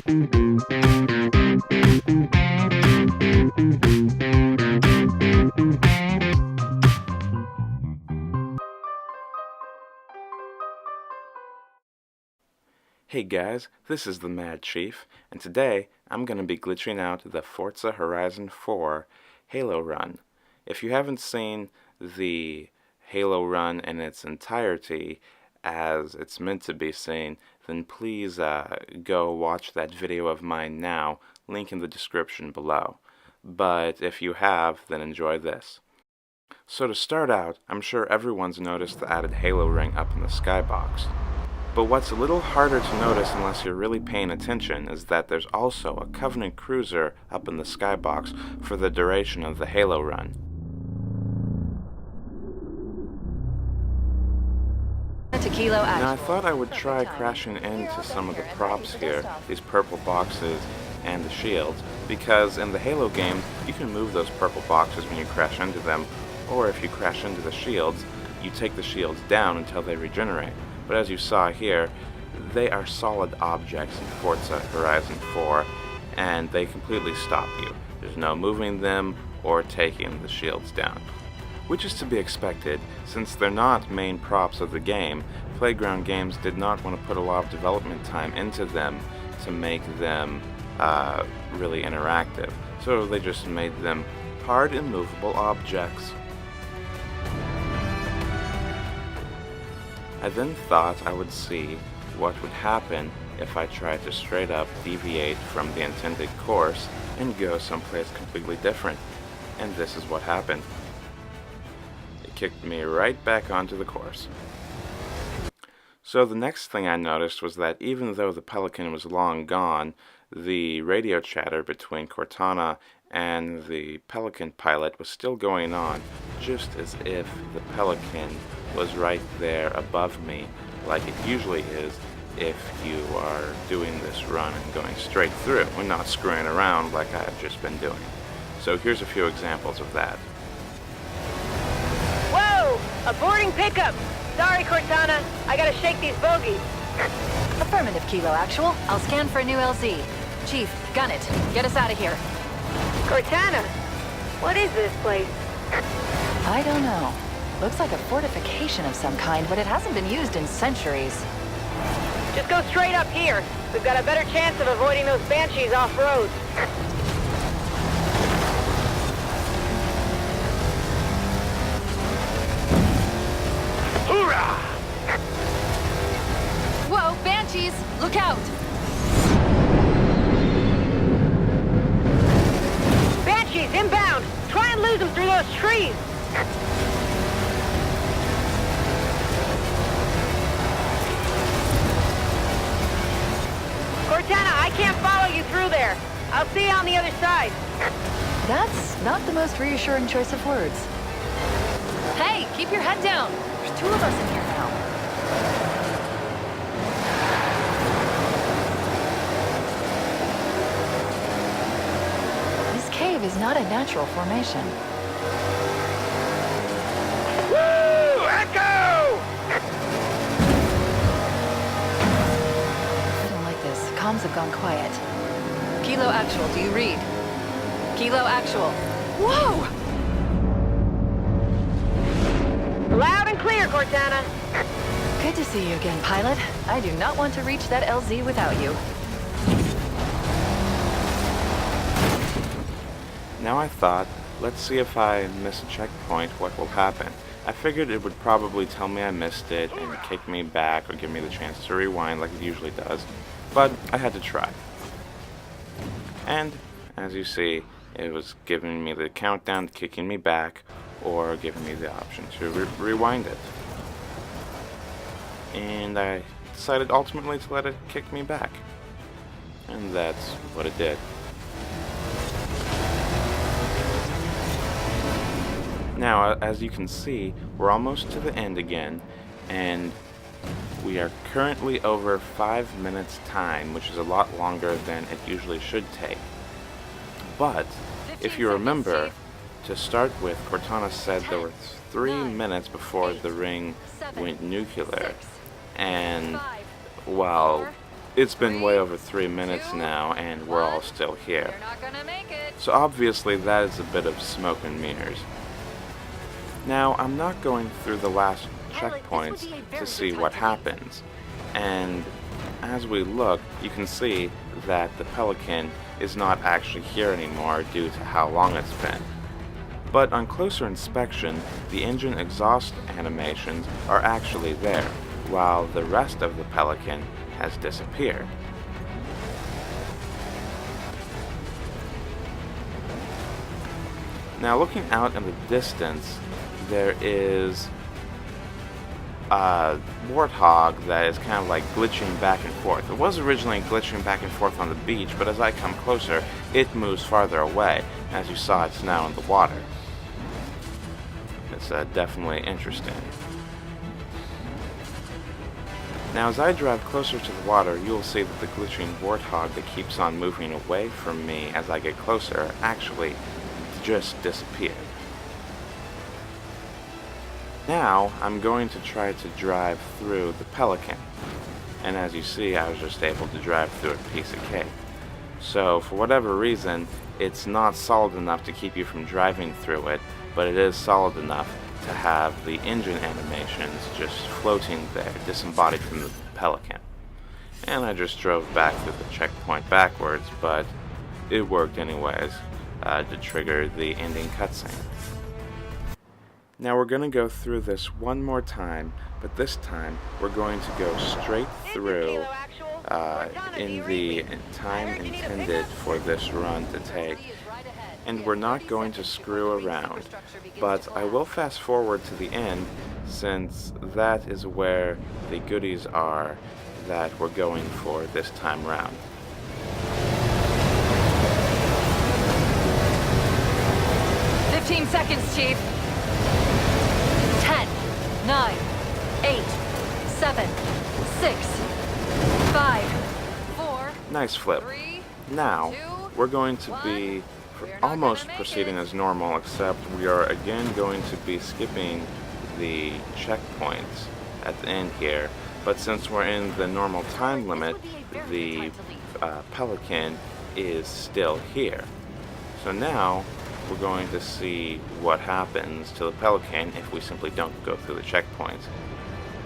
Hey guys, this is the Mad Chief, and today I'm going to be glitching out the Forza Horizon 4 Halo run. If you haven't seen the Halo run in its entirety as it's meant to be seen, then please go watch that video of mine now, link in the description below. But if you have, then enjoy this. So to start out, I'm sure everyone's noticed the added Halo ring up in the skybox. But what's a little harder to notice unless you're really paying attention is that there's also a Covenant cruiser up in the skybox for the duration of the Halo run. Now I thought I would try crashing into some of the props here, these purple boxes and the shields, because in the Halo games you can move those purple boxes when you crash into them, or if you crash into the shields, you take the shields down until they regenerate. But as you saw here, they are solid objects in Forza Horizon 4, and they completely stop you. There's no moving them or taking the shields down. Which is to be expected, since they're not main props of the game. Playground Games did not want to put a lot of development time into them to make them really interactive. So they just made them hard immovable objects. I then thought I would see what would happen if I tried to straight up deviate from the intended course and go someplace completely different. And this is what happened. It kicked me right back onto the course. So the next thing I noticed was that even though the Pelican was long gone, the radio chatter between Cortana and the Pelican pilot was still going on, just as if the Pelican was right there above me, like it usually is if you are doing this run and going straight through and not screwing around like I've just been doing. So here's a few examples of that. Whoa! A boarding pickup! Sorry, Cortana, I gotta shake these bogies. Affirmative, Kilo Actual. I'll scan for a new LZ. Chief, gun it. Get us out of here. Cortana, what is this place? I don't know. Looks like a fortification of some kind, but it hasn't been used in centuries. Just go straight up here. We've got a better chance of avoiding those banshees off-road. Hoorah! Whoa, banshees! Look out! Banshees inbound! Try and lose them through those trees! Cortana, I can't follow you through there. I'll see you on the other side. That's not the most reassuring choice of words. Hey, keep your head down! There's two of us in here now. This cave is not a natural formation. Woo! Echo! I don't like this. Comms have gone quiet. Kilo Actual, do you read? Kilo Actual. Whoa! Loud and clear, Cortana. Good to see you again, pilot. I do not want to reach that LZ without you. Now I thought, let's see if I miss a checkpoint, what will happen. I figured it would probably tell me I missed it and kick me back or give me the chance to rewind like it usually does, but I had to try. And, as you see, it was giving me the countdown, kicking me back, or giving me the option to rewind it. And I decided ultimately to let it kick me back. And that's what it did. Now, as you can see, we're almost to the end again, and we are currently over 5 minutes time, which is a lot longer than it usually should take. But, if you remember, to start with, Cortana said there were 3 minutes before the ring went nuclear, and, well, It's been way over 3 minutes now, and we're all still here. You're not gonna make it. So obviously that is a bit of smoke and mirrors. Now, I'm not going through the last checkpoints to see what happens, and as we look, you can see that the Pelican is not actually here anymore due to how long it's been. But on closer inspection, the engine exhaust animations are actually there, while the rest of the Pelican has disappeared. Now, looking out in the distance, there is a warthog that is kind of like glitching back and forth. It was originally glitching back and forth on the beach, but as I come closer, it moves farther away. As you saw, it's now in the water. It's definitely interesting. Now, as I drive closer to the water, you'll see that the glitching warthog that keeps on moving away from me as I get closer actually just disappeared. Now, I'm going to try to drive through the Pelican. And as you see, I was just able to drive through a piece of cake. So, for whatever reason, it's not solid enough to keep you from driving through it, but it is solid enough to have the engine animations just floating there, disembodied from the Pelican. And I just drove back through the checkpoint backwards, but it worked anyways to trigger the ending cutscene. Now we're going to go through this one more time, but this time we're going to go straight through in the time intended for this run to take. And we're not going to screw around, but I will fast forward to the end since that is where the goodies are that we're going for this time round. "15 seconds, Chief. 10, 9, 8, 7, 6, 5, 4. Nice flip. 3. Now, we're going to be almost proceeding as normal, except we are again going to be skipping the checkpoints at the end here. But since we're in the normal time limit, the Pelican is still here. So now we're going to see what happens to the Pelican if we simply don't go through the checkpoints.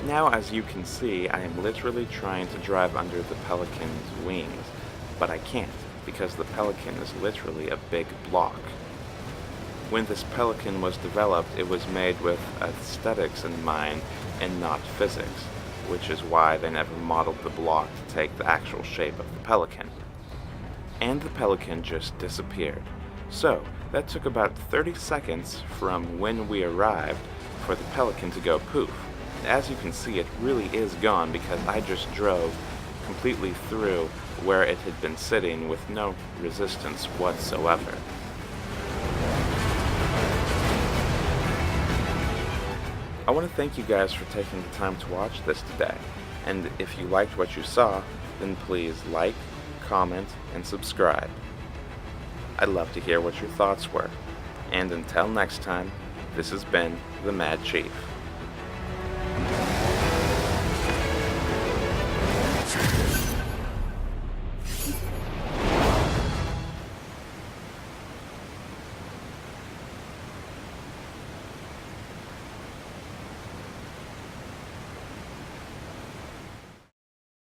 Now, as you can see, I am literally trying to drive under the Pelican's wings, but I can't, because the Pelican is literally a big block. When this Pelican was developed, it was made with aesthetics in mind and not physics, which is why they never modeled the block to take the actual shape of the Pelican. And the Pelican just disappeared. So, that took about 30 seconds from when we arrived for the Pelican to go poof. As you can see, it really is gone because I just drove completely through where it had been sitting with no resistance whatsoever. I want to thank you guys for taking the time to watch this today, and if you liked what you saw, then please like, comment, and subscribe. I'd love to hear what your thoughts were, and until next time, this has been the Mad Chief.